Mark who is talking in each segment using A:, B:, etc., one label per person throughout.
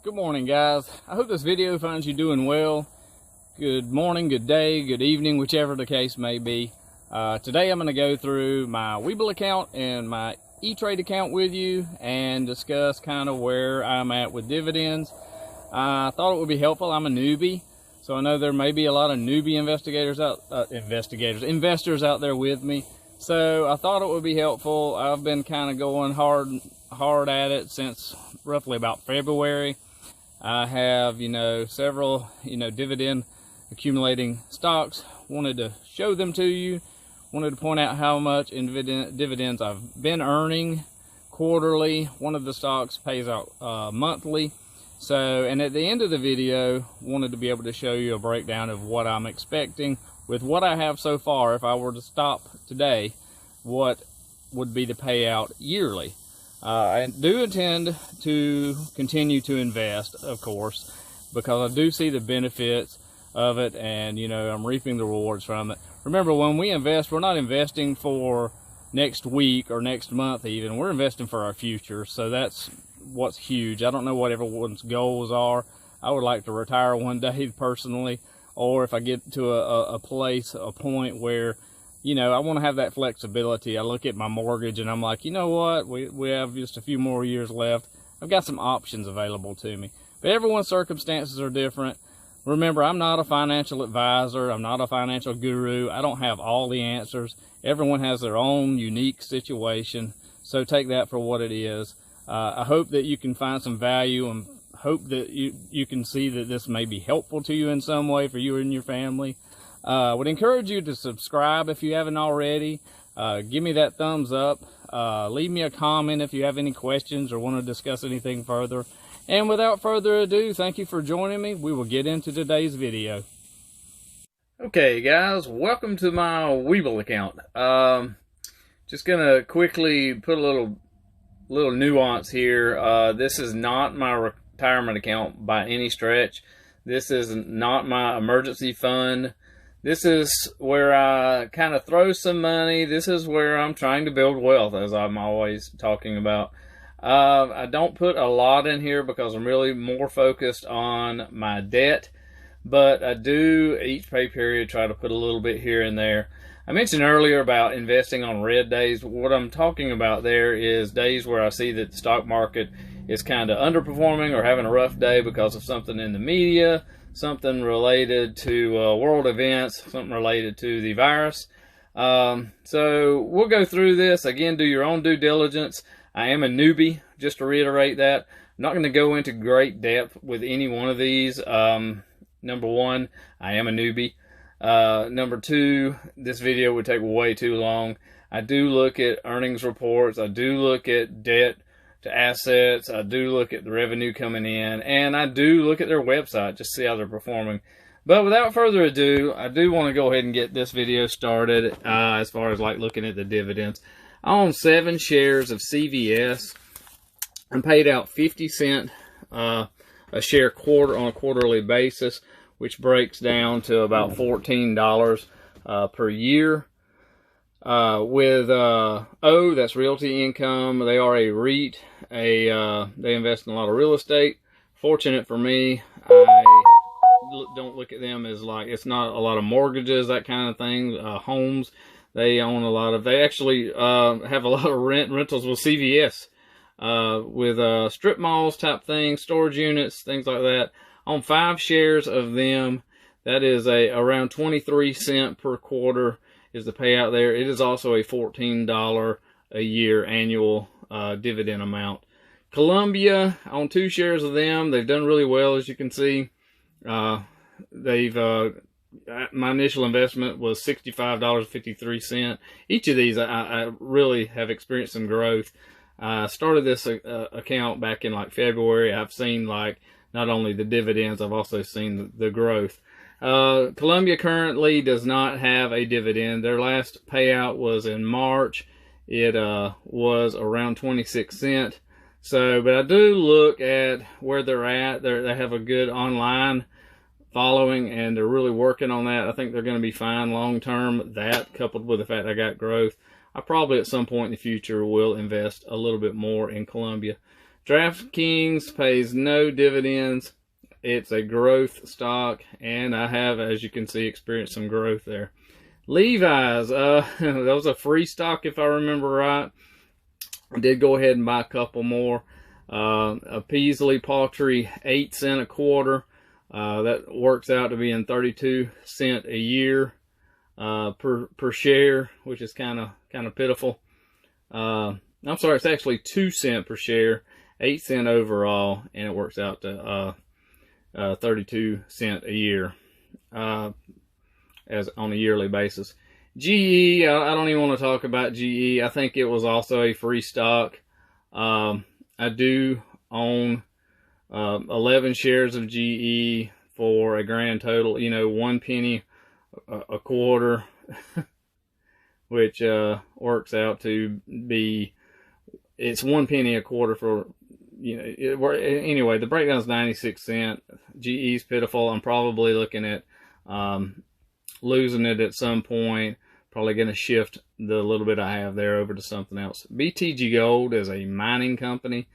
A: Good morning, guys. I hope this video finds you doing well. Good morning, good day, good evening, whichever the case may be. Today I'm going to go through my Webull account and my E-Trade account with you and discuss kind of where I'm at with dividends. I thought it would be helpful. I'm a newbie, so I know there may be a lot of newbie investors out there with me. So I thought it would be helpful. I've been kind of going hard at it since roughly about February. I have, several, dividend accumulating stocks. Wanted to show them to you. Wanted to point out how much in dividends I've been earning quarterly. One of the stocks pays out monthly. So, and at the end of the video, wanted to be able to show you a breakdown of what I'm expecting with what I have so far. If I were to stop today, what would be the payout yearly? I do intend to continue to invest, of course, because I do see the benefits of it, and I'm reaping the rewards from it. Remember, when we invest, we're not investing for next week or next month even. We're investing for our future, so that's what's huge. I don't know what everyone's goals are. I would like to retire one day personally, or if I get to a point where I want to have that flexibility. I look at my mortgage and I'm like, you know what? We have just a few more years left. I've got some options available to me. But everyone's circumstances are different. Remember, I'm not a financial advisor. I'm not a financial guru. I don't have all the answers. Everyone has their own unique situation. So take that for what it is. I hope that you can find some value, and hope that you can see that this may be helpful to you in some way for you and your family. Would encourage you to subscribe if you haven't already. Give me that thumbs up. Leave me a comment if you have any questions or want to discuss anything further. And without further ado, thank you for joining me. We will get into today's video. Okay, guys, welcome to my Webull account. Just gonna quickly put a little nuance here. This is not my retirement account by any stretch. This is not my emergency fund. This is where I kind of throw some money. This is where I'm trying to build wealth, as I'm always talking about. I don't put a lot in here because I'm really more focused on my debt, but I do each pay period try to put a little bit here and there. I mentioned earlier about investing on red days. What I'm talking about there is days where I see that the stock market is kind of underperforming or having a rough day because of something in the media, something related to world events, something related to the virus. So we'll go through this. Again, do your own due diligence. I am a newbie, just to reiterate that. I'm not going to go into great depth with any one of these. Number one, I am a newbie. Number two, this video would take way too long. I do look at earnings reports. I do look at debt to assets. I do look at the revenue coming in, and I do look at their website just to see how they're performing. But without further ado, I do want to go ahead and get this video started as far as like looking at the dividends. I own 7 shares of CVS. I'm paid out 50 cents a share on a quarterly basis, which breaks down to about $14 per year. With O, that's Realty Income. They are a REIT. They invest in a lot of real estate. Fortunate for me, I don't look at them as like, it's not a lot of mortgages, that kind of thing. Homes, they own a lot of, they actually have a lot of rentals with CVS, with strip malls type things, storage units, things like that. I own 5 shares of them. That is around 23 cents per quarter is the payout there. It is also a $14 a year annual dividend amount. Columbia, I own 2 shares of them. They've done really well, as you can see. My initial investment was $65.53. Each of these, I really have experienced some growth. I started this account back in like February. I've seen like not only the dividends, I've also seen the growth. Columbia currently does not have a dividend. Their last payout was in March. It was around 26 cents. So, but I do look at where they're at. They have a good online following, and they're really working on that. I think they're going to be fine long term. That, coupled with the fact I got growth, I probably at some point in the future will invest a little bit more in Columbia. DraftKings pays no dividends. It's a growth stock, and I have, as you can see, experienced some growth there. Levi's, that was a free stock if I remember right. I did go ahead and buy a couple more. A Peasley Paltry 8 cents a quarter. That works out to be in 32 cents a year per share, which is kind of pitiful. I'm sorry, it's actually 2 cents per share, 8 cents overall, and it works out to 32 cents a year as on a yearly basis. GE, I don't even want to talk about GE. I think it was also a free stock. I do own 11 shares of GE for a grand total, 1 penny a quarter, which works out to be, it's 1 penny a quarter for, anyway, the breakdown is 96 cents. GE's pitiful. I'm probably looking at losing it at some point. Probably going to shift the little bit I have there over to something else. BTG Gold is a mining company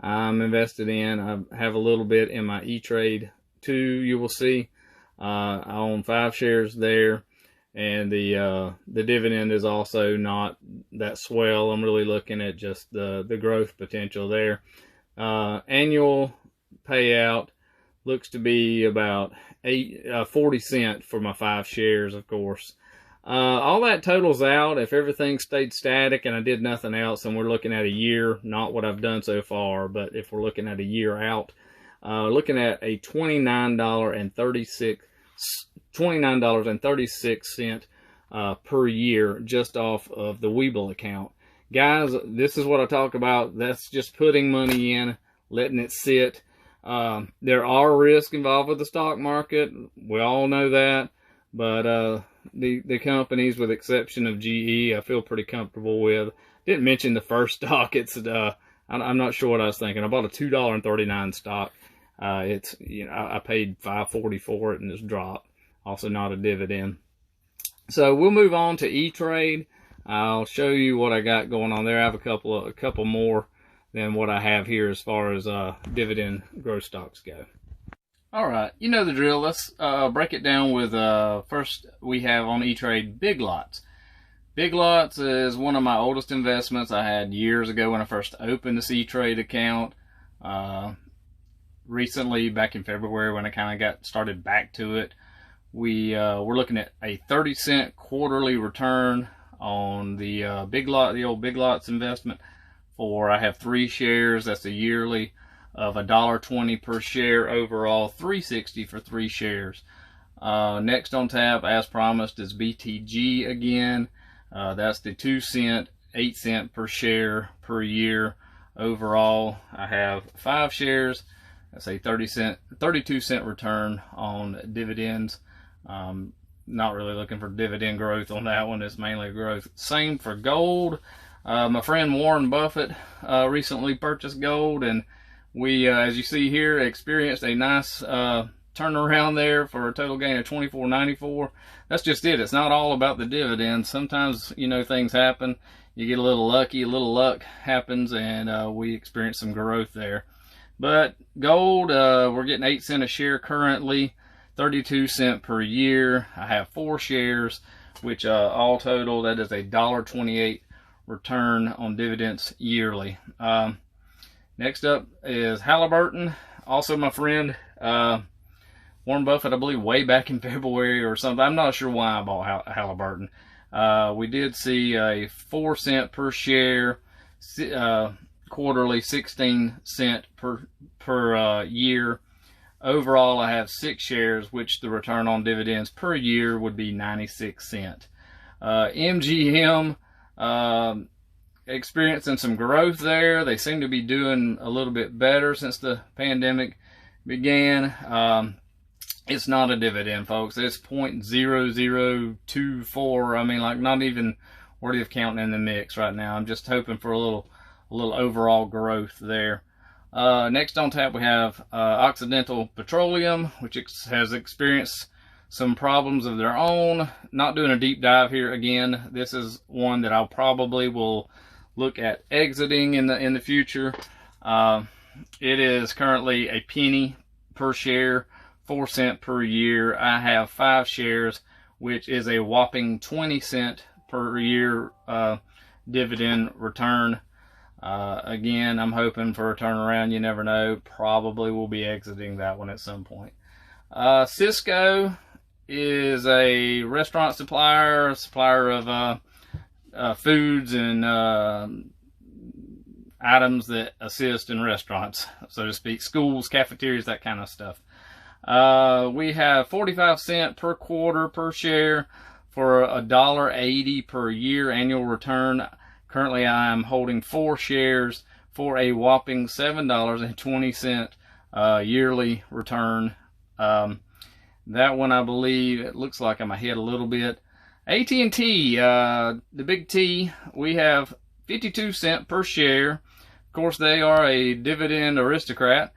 A: I'm invested in. I have a little bit in my E-Trade too, you will see. I own 5 shares there, and the dividend is also not that swell. I'm really looking at just the growth potential there. Annual payout looks to be about 40 cents for my 5 shares, of course. All that totals out, if everything stayed static and I did nothing else, and we're looking at a year, not what I've done so far, but if we're looking at a year out, looking at a $29.36 per year just off of the Webull account. Guys, this is what I talk about. That's just putting money in, letting it sit. There are risks involved with the stock market. We all know that. But the companies, with exception of GE, I feel pretty comfortable with. Didn't mention the first stock. It's I'm not sure what I was thinking. I bought a $2.39 stock. It's I paid $5.40 for it, and it's dropped. Also not a dividend. So we'll move on to E-Trade. I'll show you what I got going on there. I have a couple more than what I have here as far as dividend growth stocks go. All right, you know the drill. Let's break it down with first we have on E-Trade Big Lots. Big Lots is one of my oldest investments I had years ago when I first opened this E-Trade account. Recently, back in February, when I kind of got started back to it, we're looking at a 30-cent quarterly return on the old Big Lots investment. I have 3 shares. That's a yearly of $1.20 per share overall, $3.60 for 3 shares. Next on tap, as promised, is BTG again. That's the 2 cent, 8 cent per share per year overall. I have 5 shares. That's a 32 cent return on dividends. Not really looking for dividend growth on that one. It's mainly growth. Same for gold. My friend Warren Buffett recently purchased gold, and we, as you see here, experienced a nice turnaround there for a total gain of $24.94. That's just it. It's not all about the dividends. Sometimes, things happen. You get a little lucky, a little luck happens, and we experience some growth there. But gold, we're getting 8 cents a share currently, 32 cents per year. I have 4 shares, which all total, that is a $1.28 return on dividends yearly. Next up is Halliburton. Also my friend Warren Buffett, I believe way back in February or something. I'm not sure why I bought Halliburton. We did see a 4 cent per share, quarterly 16 cent per year. Overall, I have 6 shares, which the return on dividends per year would be 96 cents. MGM, experiencing some growth there. They seem to be doing a little bit better since the pandemic began. It's not a dividend, folks. It's 0.0024. I mean, like, not even worthy of counting in the mix right now. I'm just hoping for a little overall growth there. Next on tap, we have Occidental Petroleum, which has experienced some problems of their own. Not doing a deep dive here again. This is one that I'll probably will look at exiting in the future. It is currently a penny per share, 4 cents per year. I have 5 shares, which is a whopping 20 cents per year dividend return. Again, I'm hoping for a turnaround. You never know. Probably will be exiting that one at some point. Cisco is a restaurant supplier of foods and items that assist in restaurants, so to speak, schools, cafeterias, that kind of stuff. We have 45 cents per quarter per share for $1.80 per year annual return. Currently, I am holding 4 shares for a whopping $7.20 yearly return. That one, I believe, it looks like I'm ahead a little bit. AT&T, the big T, we have 52 cents per share. Of course, they are a dividend aristocrat.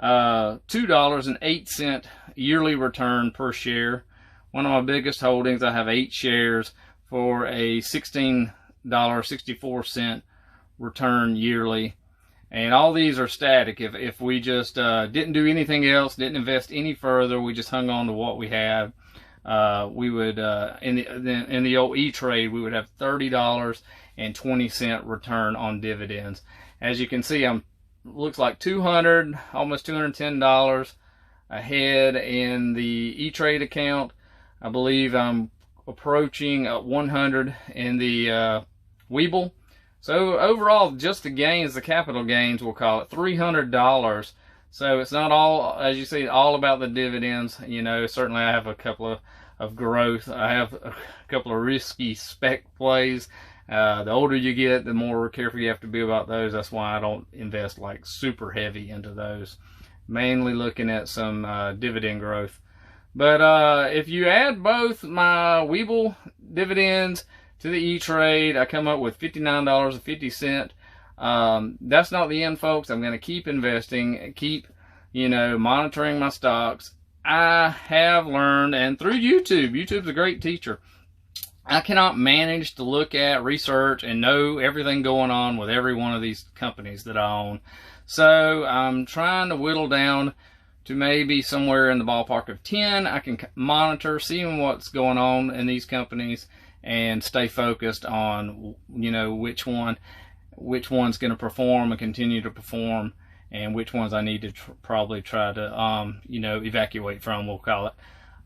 A: $2.08 yearly return per share. One of my biggest holdings, I have 8 shares for a $16.64 return yearly. And all these are static. If we just didn't do anything else, didn't invest any further, we just hung on to what we have, we would, in the old E-Trade, we would have $30.20 return on dividends. As you can see, looks like almost $210 ahead in the E-Trade account. I believe I'm approaching 100 in the Webull. So overall, just the gains, the capital gains, we'll call it $300. So it's not all, as you see, all about the dividends. You know, certainly I have a couple of growth. I have a couple of risky spec plays. The older you get, the more careful you have to be about those. That's why I don't invest like super heavy into those. Mainly looking at some dividend growth. But if you add both my Webull dividends to the E-Trade, I come up with $59.50. That's not the end, folks. I'm going to keep investing, keep, monitoring my stocks. I have learned, and through YouTube's a great teacher. I cannot manage to look at, research, and know everything going on with every one of these companies that I own. So I'm trying to whittle down to maybe somewhere in the ballpark of 10. I can monitor, seeing what's going on in these companies, and stay focused on, which one's going to perform and continue to perform, and which ones I need to probably try to, evacuate from, we'll call it.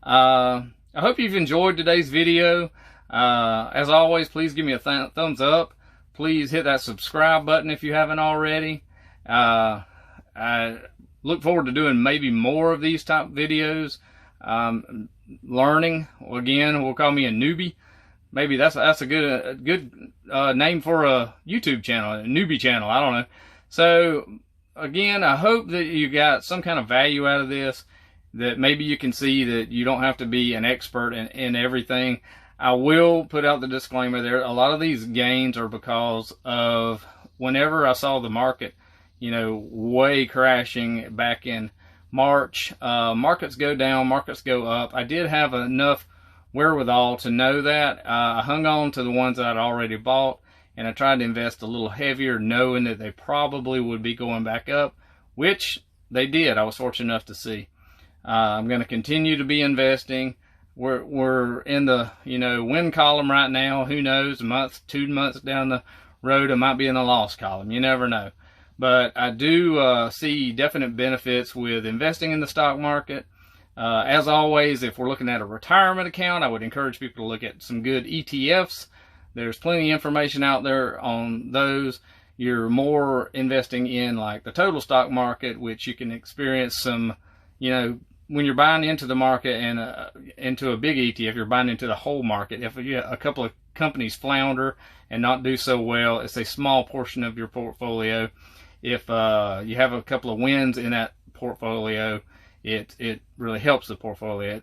A: I hope you've enjoyed today's video. As always, please give me a thumbs up. Please hit that subscribe button if you haven't already. I look forward to doing maybe more of these type videos. Learning, again, will call me a newbie. Maybe that's a good name for a YouTube channel, a newbie channel. I don't know. So again, I hope that you got some kind of value out of this. That maybe you can see that you don't have to be an expert in everything. I will put out the disclaimer there. A lot of these gains are because of whenever I saw the market, way crashing back in March. Markets go down, markets go up. I did have enough wherewithal to know that. I hung on to the ones that I'd already bought, and I tried to invest a little heavier, knowing that they probably would be going back up, which they did. I was fortunate enough to see. I'm going to continue to be investing. We're in the win column right now. Who knows? A month, 2 months down the road, I might be in the loss column. You never know. But I do see definite benefits with investing in the stock market. As always, if we're looking at a retirement account, I would encourage people to look at some good ETFs. There's plenty of information out there on those. You're more investing in like the total stock market, which you can experience some, when you're buying into the market and into a big ETF, you're buying into the whole market. If a couple of companies flounder and not do so well, it's a small portion of your portfolio. If you have a couple of wins in that portfolio, it really helps the portfolio.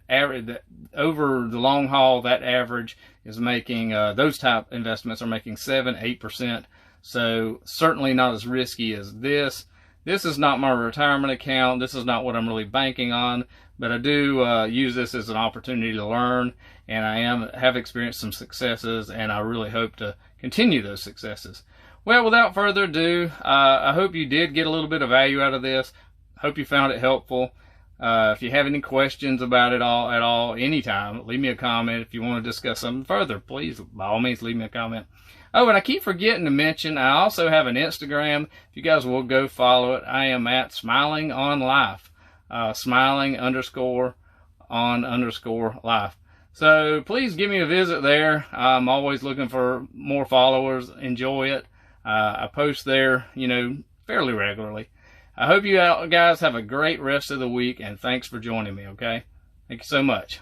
A: Over the long haul, that average is making, those type investments are making 7-8%. So certainly not as risky as this. This is not my retirement account. This is not what I'm really banking on, but I do use this as an opportunity to learn, and I have experienced some successes, and I really hope to continue those successes. Well, without further ado, I hope you did get a little bit of value out of this. Hope you found it helpful. If you have any questions about it all at all, anytime, leave me a comment. If you want to discuss something further, please, by all means, leave me a comment. Oh, and I keep forgetting to mention, I also have an Instagram. If you guys will go follow it, I am at Smiling on Life. Smiling_on_life. So please give me a visit there. I'm always looking for more followers. Enjoy it. I post there, fairly regularly. I hope you guys have a great rest of the week, and thanks for joining me, okay? Thank you so much.